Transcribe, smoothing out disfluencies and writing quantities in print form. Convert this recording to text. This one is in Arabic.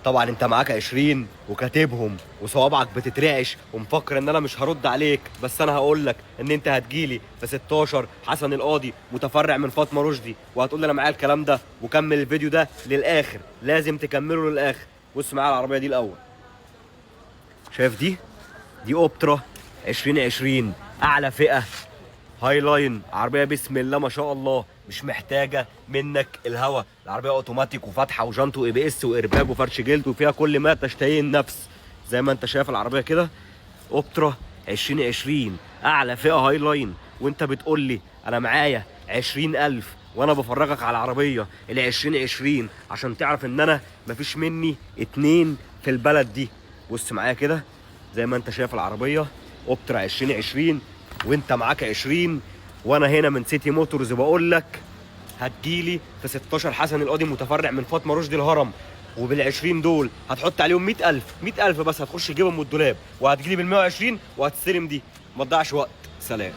طبعا انت معاك 20 وكاتبهم وصوابعك بتترعش ومفكر ان انا مش هرد عليك، بس انا هقول لك ان انت هتجيلي في 16 حسن القاضي متفرع من فاطمه رشدي، وهتقول لي انا معايا الكلام ده. وكمل الفيديو ده للاخر، لازم تكمله للاخر. بص معايا العربيه دي الاول. شايف دي اوبترا 2020 اعلى فئه هاي لاين، عربيه بسم الله ما شاء الله، مش محتاجه منك الهوا. العربيه اوتوماتيك وفاتحه وجانت واي بي اس وارباج وفرش جلد وفيها كل ما تشتهيه النفس. زي ما انت شايف العربيه كده، اوبترا 2020 اعلى فئه هاي لاين، وانت بتقول لي انا معايا 20,000 وانا بفرجك على العربيه ال 2020 عشان تعرف ان انا مفيش مني اتنين في البلد دي. بص معايا كده، زي ما انت شايف العربيه اوبترا 2020 وانت معاك 20، وانا هنا من سيتي موتورز بقول لك هتجيلي في 16 حسن القاضي متفرع من فاطمه رشدي الهرم، وبال20 دول هتحط عليهم 100,000 100,000 بس، هتخش تجيبهم من الدولاب وهتجيلي بال120 وهتستلم دي. ما تضيعش وقت، سلام.